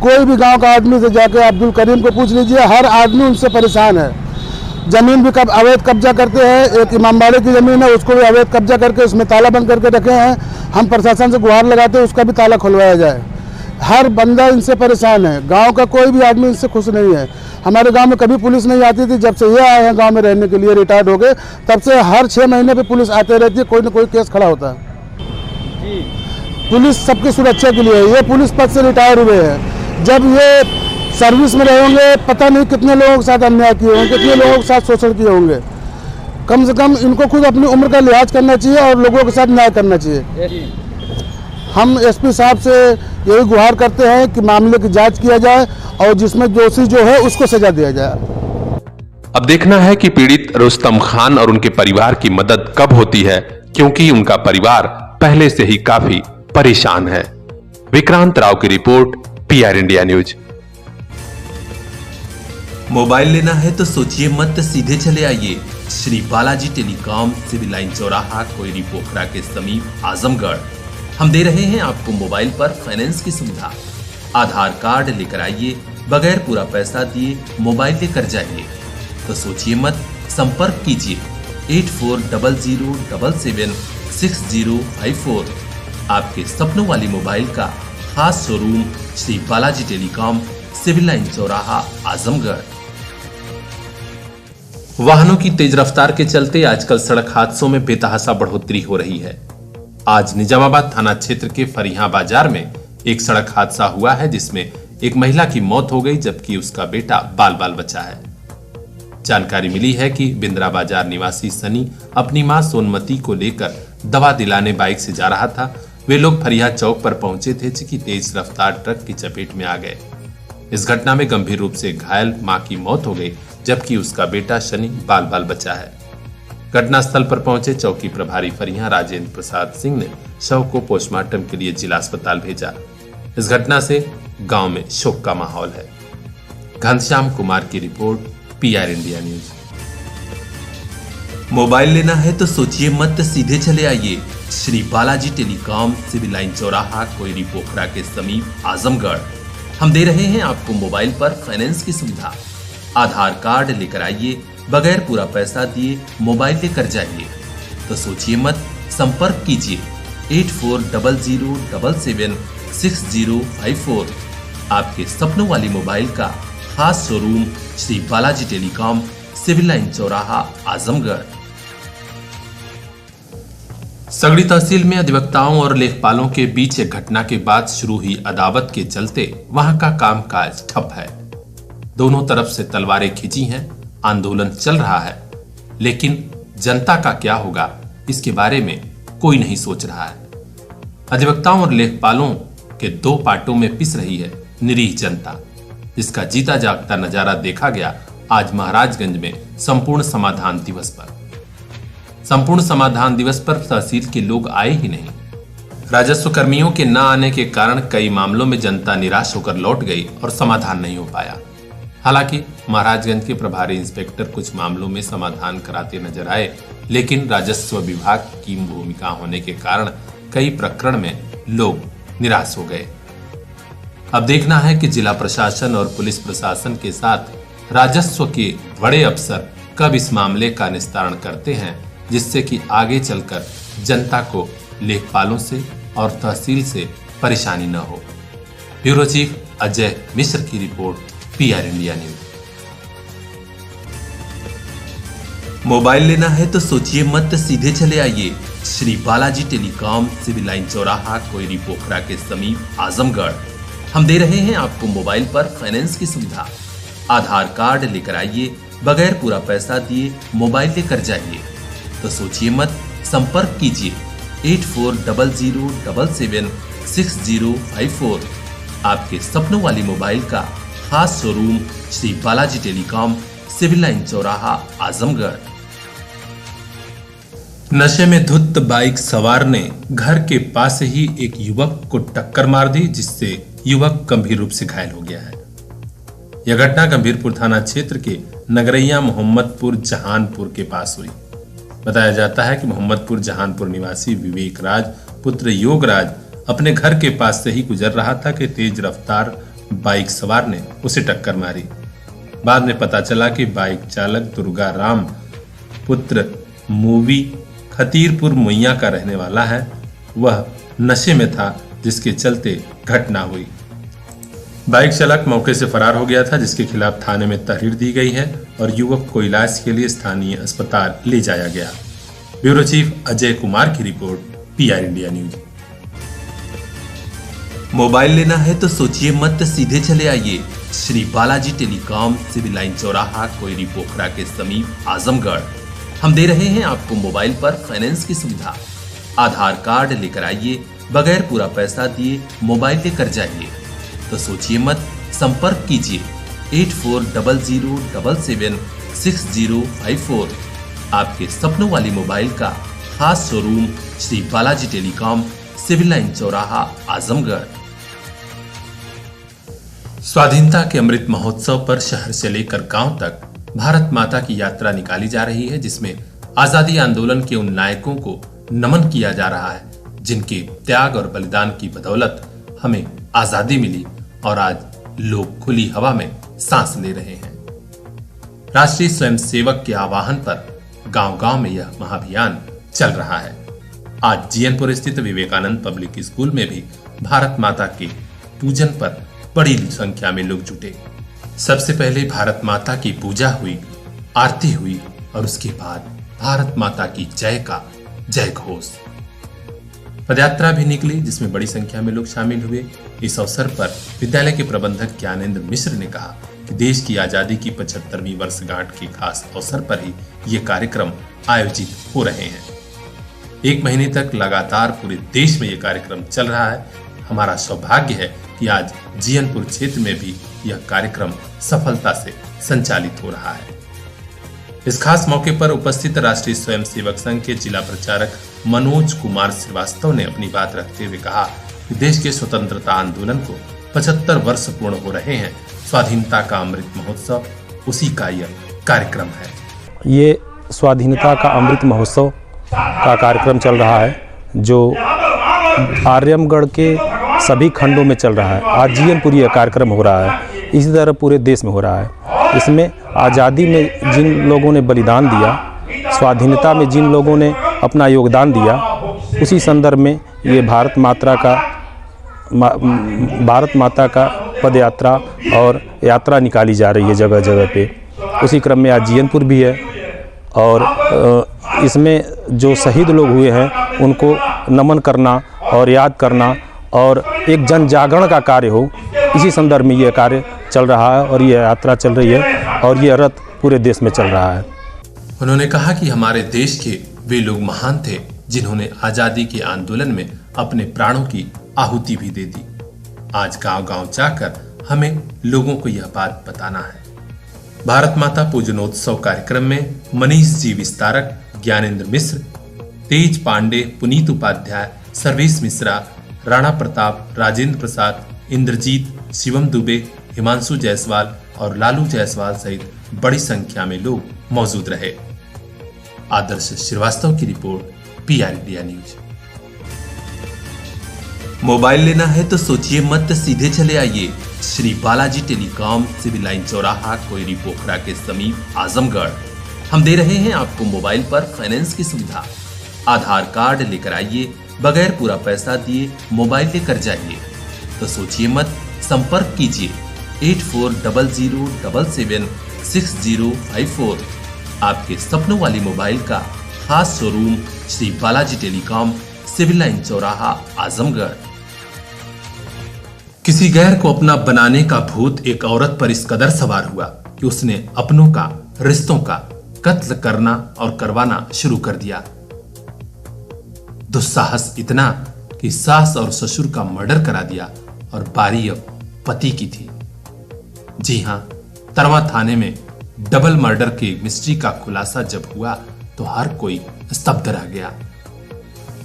कोई भी गांव का आदमी से जाके अब्दुल करीम को पूछ लीजिए, हर आदमी उनसे परेशान है। जमीन भी अवैध कब्जा करते हैं। एक इमामबाड़े की जमीन है, उसको भी अवैध कब्जा करके उसमें ताला बंद करके रखे हैं। हम प्रशासन से गुहार लगाते हैं उसका भी ताला खुलवाया जाए। हर बंदा इनसे परेशान है। गांव का कोई भी आदमी इनसे खुश नहीं है। हमारे गांव में कभी पुलिस नहीं आती थी, जब से ये आए हैं गांव में रहने के लिए, रिटायर्ड हो गए, तब से हर 6 महीने पे पुलिस आते रहती है, कोई ना कोई केस खड़ा होता है। पुलिस सबकी सुरक्षा के लिए है। ये पुलिस पद से रिटायर हुए हैं। जब ये सर्विस में रहेंगे, पता नहीं कितने लोगों के साथ अन्याय किए होंगे, कितने लोगों के साथ शोषण किए होंगे। कम से कम इनको खुद अपनी उम्र का लिहाज करना चाहिए और लोगों के साथ न्याय करना चाहिए। हम एसपी साहब से यही गुहार करते हैं कि मामले की जांच किया जाए और जिसमें दोषी जो है उसको सजा दिया जाए। अब देखना है कि पीड़ित रुस्तम खान और उनके परिवार की मदद कब होती है, क्योंकि उनका परिवार पहले से ही काफी परेशान है। विक्रांत राव की रिपोर्ट, PR इंडिया न्यूज। मोबाइल लेना है तो सोचिए मत, सीधे चले आइए Shri Balaji telecom, civil line चौराहा, कोयरी पोखरा के समीप, आजमगढ़। हम दे रहे हैं आपको मोबाइल पर फाइनेंस की सुविधा। आधार कार्ड लेकर आइए, बगैर पूरा पैसा दिए मोबाइल लेकर जाइए। तो सोचिए मत, संपर्क कीजिए 8400776054। आपके सपनों वाली मोबाइल का खास showroom Shri Balaji telecom, civil line चौराहा, आजमगढ़। वाहनों की तेज रफ्तार के चलते आजकल सड़क हादसों में बेतहाशा बढ़ोतरी हो रही है। आज निजामाबाद थाना क्षेत्र के फरिया बाजार में एक सड़क हादसा हुआ है, जिसमें एक महिला की मौत हो गई, जबकि उसका बेटा बाल बाल बचा है। जानकारी मिली है कि बिंद्रा बाजार निवासी सनी अपनी मां सोनमती को लेकर दवा दिलाने बाइक से जा रहा था। वे लोग फरिया चौक पर पहुंचे थे कि तेज रफ्तार ट्रक की चपेट में आ गए। इस घटना में गंभीर रूप से घायल मां की मौत हो गई, जबकि उसका बेटा शनि बाल बाल बचा है। घटनास्थल पर पहुंचे चौकी प्रभारी फरिया राजेंद्र प्रसाद सिंह ने शव को पोस्टमार्टम के लिए जिला अस्पताल भेजा। इस घटना से गांव में शोक का माहौल है। घनश्याम कुमार की रिपोर्ट, PR इंडिया न्यूज। मोबाइल लेना है तो सोचिए मत, सीधे चले आइए Shri Balaji telecom, civil line चौराहा, कोयरी पोखरा के समीप, आजमगढ़। हम दे रहे हैं आपको मोबाइल पर फाइनेंस की सुविधा। आधार कार्ड लेकर आइए, बगैर पूरा पैसा दिए मोबाइल लेकर जाइए। तो सोचिए मत, संपर्क कीजिए 8400776054। आपके सपनों वाली मोबाइल का खास showroom Shri Balaji telecom, civil line चौराहा, आजमगढ़। सगड़ी तहसील में अधिवक्ताओं और लेखपालों के बीच एक घटना के बाद शुरू हुई अदावत के चलते वहां का कामकाज ठप है। दोनों तरफ से तलवारें खींची हैं, आंदोलन चल रहा है, लेकिन जनता का क्या होगा इसके बारे में कोई नहीं सोच रहा है। अधिवक्ताओं और लेखपालों के दो पार्टों में पिस रही है निरीह जनता, जिसका जीता जागता नजारा देखा गया आज महाराजगंज में संपूर्ण समाधान दिवस पर। संपूर्ण समाधान दिवस पर तहसील के लोग आए ही नहीं। राजस्व कर्मियों के न आने के कारण कई मामलों में जनता निराश होकर लौट गई और समाधान नहीं हो पाया। हालांकि महाराजगंज के प्रभारी इंस्पेक्टर कुछ मामलों में समाधान कराते नजर आए, लेकिन राजस्व विभाग की भूमिका होने के कारण कई प्रकरण में लोग निराश हो गए। अब देखना है कि जिला प्रशासन और पुलिस प्रशासन के साथ राजस्व के बड़े अफसर कब इस मामले का निस्तारण करते हैं, जिससे कि आगे चलकर जनता को लेखपालों से और तहसील से परेशानी न हो। ब्यूरो चीफ अजय मिश्र की रिपोर्ट, PR इंडिया न्यूज। मोबाइल लेना है तो सोचिए मत, सीधे चले आइए Shri Balaji telecom, civil line चौराहा, कोयरी पोखरा के समीप, आजमगढ़। हम दे रहे हैं आपको मोबाइल पर फाइनेंस की सुविधा। आधार कार्ड लेकर आइए, बगैर पूरा पैसा दिए मोबाइल लेकर जाइए। तो सोचिए मत, संपर्क कीजिए 8400776054। आपके सपनों वाली मोबाइल का खास showroom Shri Balaji telecom, civil line चौराहा, आजमगढ़। नशे में धुत बाइक सवार ने घर के पास ही एक युवक को टक्कर मार दी, जिससे युवक गंभीर रूप से घायल हो गया है। यह घटना गंभीरपुर थाना क्षेत्र के नगरैया मोहम्मदपुर जहानपुर के पास हुई। बताया जाता है कि मोहम्मदपुर जहानपुर निवासी विवेक राज पुत्र योगराज अपने घर के पास से ही गुजर रहा था कि तेज रफ्तार बाइक सवार ने उसे टक्कर मारी। बाद में पता चला कि बाइक चालक दुर्गा राम पुत्र मूवी खतीरपुर मुइया का रहने वाला है। वह नशे में था, जिसके चलते घटना हुई। बाइक चालक मौके से फरार हो गया था, जिसके खिलाफ थाने में तहरीर दी गई है और युवक को इलाज के लिए स्थानीय अस्पताल ले जाया गया। ब्यूरो चीफ अजय कुमार की रिपोर्ट, पीआर इंडिया न्यूज। मोबाइल लेना है तो सोचिए मत, सीधे चले आइए Shri Balaji telecom, civil line चौराहा, कोयरी पोखरा के समीप, आजमगढ़। हम दे रहे हैं आपको मोबाइल पर फाइनेंस की सुविधा। आधार कार्ड लेकर आइए, बगैर पूरा पैसा दिए मोबाइल लेकर जाइए। तो सोचिए मत, संपर्क कीजिए 8400776054। आपके सपनों वाली मोबाइल का खास showroom Shri Balaji telecom, civil line चौराहा, आजमगढ़। स्वाधीनता के अमृत महोत्सव पर शहर से लेकर गांव तक भारत माता की यात्रा निकाली जा रही है, जिसमें आजादी आंदोलन के उन नायकों को नमन किया जा रहा है जिनके त्याग और बलिदान की बदौलत हमें आजादी मिली और आज लोग खुली हवा में सांस ले रहे हैं। राष्ट्रीय स्वयंसेवक के आह्वान पर गांव-गांव में यह महाअभियान चल रहा है। आज जियनपुर स्थित विवेकानंद पब्लिक स्कूल में भी भारत माता के पूजन पर बड़ी संख्या में लोग जुटे। सबसे पहले भारत माता की पूजा हुई, आरती हुई और उसके बाद भारत माता की जय का जय घोष। पदयात्रा भी निकली, जिसमें बड़ी संख्या में लोग शामिल हुए। इस अवसर पर विद्यालय के प्रबंधक ज्ञानेंद्र मिश्र ने कहा कि देश की आजादी की 75वीं वर्षगांठ के खास अवसर पर ही ये कार्यक्रम आयोजित हो रहे हैं। 1 महीने तक लगातार पूरे देश में ये कार्यक्रम चल रहा है। हमारा सौभाग्य है कि आज जियनपुर क्षेत्र में भी यह कार्यक्रम सफलता से संचालित हो रहा है। इस खास मौके पर उपस्थित राष्ट्रीय स्वयंसेवक संघ के जिला प्रचारक मनोज कुमार श्रीवास्तव ने अपनी बात रखते हुए कहा कि देश के स्वतंत्रता आंदोलन को 75 वर्ष पूर्ण हो रहे हैं। स्वाधीनता का अमृत महोत्सव उसी का यह कार्यक्रम है। ये स्वाधीनता का अमृत महोत्सव का कार्यक्रम चल रहा है, जो आर्यमगढ़ के सभी खंडों में चल रहा है। आज जियनपुर यह कार्यक्रम हो रहा है, इसी तरह पूरे देश में हो रहा है। इसमें आज़ादी में जिन लोगों ने बलिदान दिया, स्वाधीनता में जिन लोगों ने अपना योगदान दिया, उसी संदर्भ में ये भारत माता का पद यात्रा और यात्रा निकाली जा रही है जगह जगह पे। उसी क्रम में आज जियनपुर भी है और इसमें जो शहीद लोग हुए हैं उनको नमन करना और याद करना और एक जन जागरण का कार्य हो, इसी संदर्भ में यह कार्य चल रहा है और यह यात्रा चल रही है और यह रथ पूरे देश में चल रहा है। उन्होंने कहा कि हमारे देश के वे लोग महान थे जिन्होंने आजादी के आंदोलन में अपने प्राणों की आहुति भी दे दी। आज गांव-गांव जाकर हमें लोगों को यह बात बताना है। भारत माता पूजनोत्सव कार्यक्रम में मनीष जी विस्तारक, ज्ञानेंद्र मिश्र, तेज पांडे, पुनीत उपाध्याय, सर्वेश मिश्रा, राणा प्रताप, राजेंद्र प्रसाद, इंद्रजीत, शिवम दुबे, हिमांशु जायसवाल और लालू जायसवाल सहित बड़ी संख्या में लोग मौजूद रहे। आदर्श श्रीवास्तव की रिपोर्ट, पीआर इंडिया न्यूज। मोबाइल लेना है तो सोचिए मत, सीधे चले आइए Shri Balaji telecom, civil line चौराहा, कोयरी पोखरा के समीप, आजमगढ़। हम दे रहे हैं आपको मोबाइल पर फाइनेंस की सुविधा। आधार कार्ड लेकर आइए, बगैर पूरा पैसा दिए मोबाइल लेकर जाइए। तो सोचिए मत, संपर्क कीजिए 8400776054। आपके सपनों वाली मोबाइल का खास showroom Shri Balaji telecom, civil line चौराहा, आजमगढ़। किसी गैर को अपना बनाने का भूत एक औरत पर इस कदर सवार हुआ कि उसने अपनों का, रिश्तों का कत्ल करना और करवाना शुरू कर दिया। दुस्साहस इतना कि सास और ससुर का मर्डर करा दिया और बारी अब पति की थी। जी हां, तरवा थाने में डबल मर्डर के मिस्ट्री का खुलासा जब हुआ तो हर कोई स्तब्ध रह गया।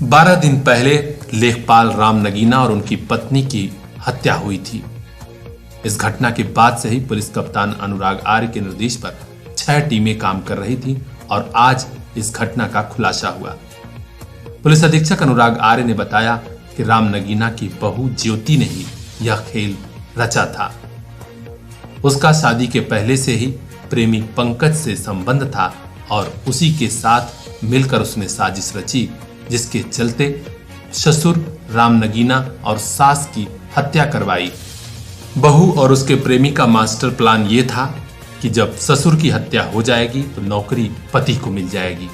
12 दिन पहले लेखपाल राम नगीना और उनकी पत्नी की हत्या हुई थी। इस घटना के बाद से ही पुलिस कप्तान अनुराग आर्य के निर्देश पर 6 टीमें काम कर रही थी और आज इस घटना का खुलासा हुआ। पुलिस अधीक्षक अनुराग आर्य ने बताया कि राम नगीना की बहू ज्योति ने ही यह खेल रचा था। उसका शादी के पहले से ही प्रेमी पंकज से संबंध था और उसी के साथ मिलकर उसने साजिश रची, जिसके चलते ससुर राम नगीना और सास की हत्या करवाई। बहू और उसके प्रेमी का मास्टर प्लान ये था कि जब ससुर की हत्या हो जाएगी तो नौकरी पति को मिल जाएगी।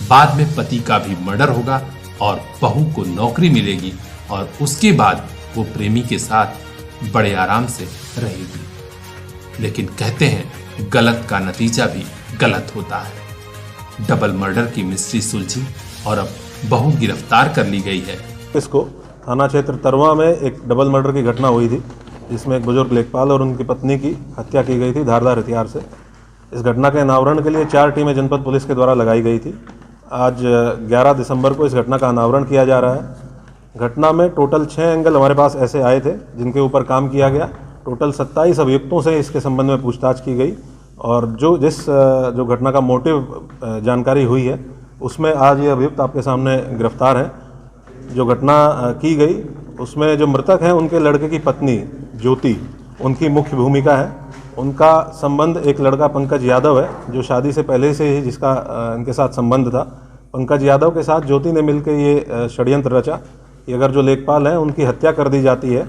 बाद में पति का भी मर्डर होगा और बहू को नौकरी मिलेगी और उसके बाद वो प्रेमी के साथ बड़े आराम से रहेगी। लेकिन कहते हैं गलत का नतीजा भी गलत होता है। डबल मर्डर की मिस्ट्री सुलझी और अब बहू गिरफ्तार कर ली गई है। इसको थाना क्षेत्र तरवा में एक डबल मर्डर की घटना हुई थी, जिसमें एक बुजुर्ग लेखपाल और उनकी पत्नी की हत्या की गई थी धारदार हथियार से। इस घटना के अनावरण के लिए 4 टीमें जनपद पुलिस के द्वारा लगाई गई थी। आज 11 दिसंबर को इस घटना का अनावरण किया जा रहा है। घटना में टोटल 6 एंगल हमारे पास ऐसे आए थे जिनके ऊपर काम किया गया। टोटल 27 अभियुक्तों से इसके संबंध में पूछताछ की गई और जो घटना का मोटिव जानकारी हुई है उसमें आज ये अभियुक्त आपके सामने गिरफ्तार हैं। जो घटना की गई उसमें जो मृतक हैं उनके लड़के की पत्नी ज्योति उनकी मुख्य भूमिका है। उनका संबंध एक लड़का पंकज यादव है जो शादी से पहले से ही जिसका इनके साथ संबंध था। पंकज यादव के साथ ज्योति ने मिलकर ये षड्यंत्र रचा कि अगर जो लेखपाल हैं उनकी हत्या कर दी जाती है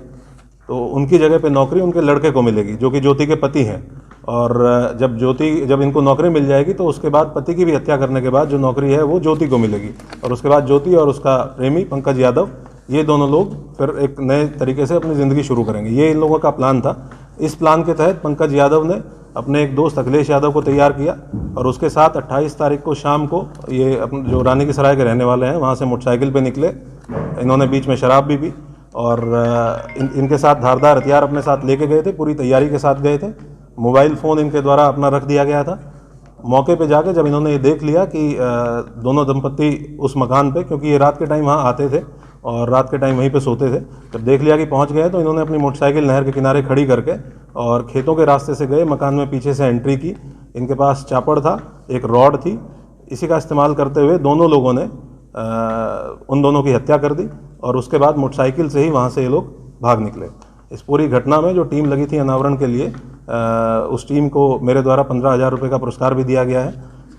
तो उनकी जगह पे नौकरी उनके लड़के को मिलेगी जो कि ज्योति के पति हैं। और जब इनको नौकरी मिल जाएगी तो उसके बाद पति की भी हत्या करने के बाद जो नौकरी है वो ज्योति को मिलेगी और उसके बाद ज्योति और उसका प्रेमी पंकज यादव ये दोनों लोग फिर एक नए तरीके से अपनी ज़िंदगी शुरू करेंगे। ये इन लोगों का प्लान था। इस प्लान के तहत पंकज यादव ने अपने एक दोस्त अखिलेश यादव को तैयार किया और उसके साथ 28 तारीख को शाम को ये अपने जो रानी की सराय के रहने वाले हैं वहाँ से मोटरसाइकिल पे निकले। इन्होंने बीच में शराब भी पी और इनके साथ धारदार हथियार अपने साथ लेके गए थे, पूरी तैयारी के साथ गए थे। मोबाइल फ़ोन इनके द्वारा अपना रख दिया गया था। मौके पे जाके जब इन्होंने ये देख लिया कि दोनों दंपत्ति उस मकान पे, क्योंकि ये रात के टाइम वहाँ आते थे और रात के टाइम वहीं पे सोते थे, जब देख लिया कि पहुँच गए तो इन्होंने अपनी मोटरसाइकिल नहर के किनारे खड़ी करके और खेतों के रास्ते से गए। मकान में पीछे से एंट्री की। इनके पास चापड़ था, एक रॉड थी। इसी का इस्तेमाल करते हुए दोनों लोगों ने उन दोनों की हत्या कर दी और उसके बाद मोटरसाइकिल से ही वहाँ से ये लोग भाग निकले। इस पूरी घटना में जो टीम लगी थी अनावरण के लिए, उस टीम को मेरे द्वारा 15,000 रुपये का पुरस्कार भी दिया गया है।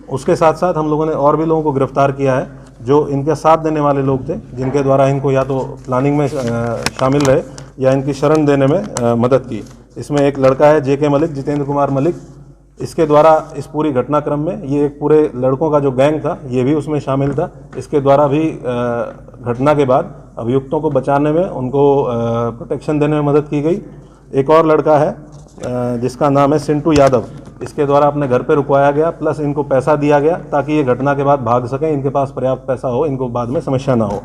उसके साथ साथ हम लोगों ने और भी लोगों को गिरफ्तार किया है जो इनके साथ देने वाले लोग थे, जिनके द्वारा इनको या तो प्लानिंग में शामिल रहे या इनकी शरण देने में मदद की। इसमें एक लड़का है JK मलिक, जितेंद्र कुमार मलिक। इसके द्वारा इस पूरी घटनाक्रम में ये एक पूरे लड़कों का जो गैंग था ये भी उसमें शामिल था। इसके द्वारा भी घटना के बाद अभियुक्तों को बचाने में, उनको प्रोटेक्शन देने में मदद की गई। एक और लड़का है जिसका नाम है सिंटू यादव। इसके द्वारा अपने घर पे रुकवाया गया, प्लस इनको पैसा दिया गया ताकि ये घटना के बाद भाग सकें, इनके पास पर्याप्त पैसा हो, इनको बाद में समस्या ना हो।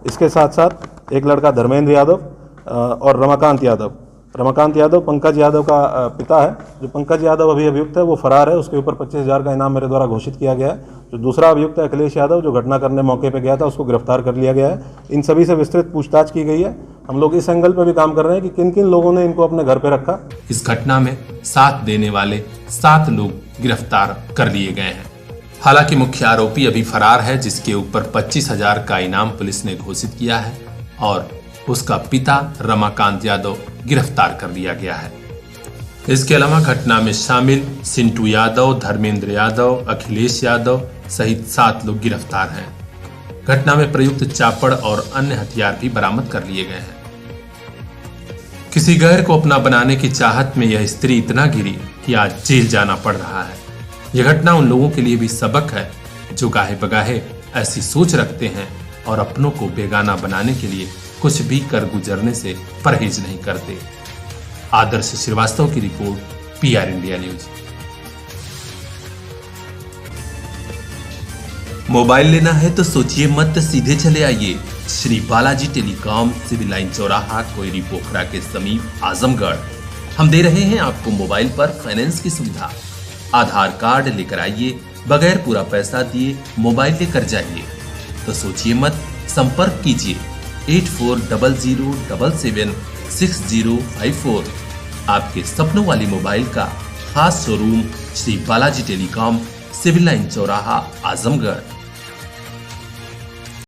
इसके साथ साथ एक लड़का धर्मेंद्र यादव और रमाकांत यादव। रमाकांत यादव पंकज यादव का पिता है। जो पंकज यादव अभी अभियुक्त है वो फरार है, उसके ऊपर 25,000 का इनाम मेरे द्वारा घोषित किया गया है। जो दूसरा अभियुक्त है अखिलेश यादव, जो घटना करने मौके पे गया था, उसको गिरफ्तार कर लिया गया है। इन सभी से विस्तृत पूछताछ की गई है। हम लोग इस एंगल पे भी काम कर रहे हैं कि किन किन लोगों ने इनको अपने घर पे रखा। इस घटना में साथ देने वाले 7 लोग गिरफ्तार कर लिए गए हैं। हालांकि मुख्य आरोपी अभी फरार है, जिसके ऊपर 25,000 का इनाम पुलिस ने घोषित किया है और उसका पिता रमाकांत यादव गिरफ्तार कर लिया गया है। इसके अलावा घटना में शामिल सिंटू यादव, धर्मेंद्र यादव, अखिलेश यादव सहित 7 लोग गिरफ्तार हैं। घटना में प्रयुक्त चापड़ और अन्य हथियार भी बरामद कर लिए गए हैं। किसी गैर को अपना बनाने की चाहत में यह स्त्री इतना गिरी कि आज जेल जाना पड़ रहा है। यह घटना उन लोगों के लिए भी सबक है जो गाहे बगाहे ऐसी सोच रखते हैं और अपनों को बेगाना बनाने के लिए कुछ भी कर गुजरने से परहेज नहीं करते। आदर्श श्रीवास्तव की रिपोर्ट, PR इंडिया न्यूज। मोबाइल लेना है तो सोचिए मत, सीधे चले आइए Shri Balaji telecom, civil line चौराहा, कोयरी पोखरा के समीप, आजमगढ़। हम दे रहे हैं आपको मोबाइल पर फाइनेंस की सुविधा। आधार कार्ड लेकर आइए, बगैर पूरा पैसा दिए मोबाइल लेकर जाइए। तो सोचिए मत, संपर्क कीजिए 8400776054। आपके सपनों वाली मोबाइल का खास showroom Shri Balaji telecom, civil line चौराहा, आजमगढ़।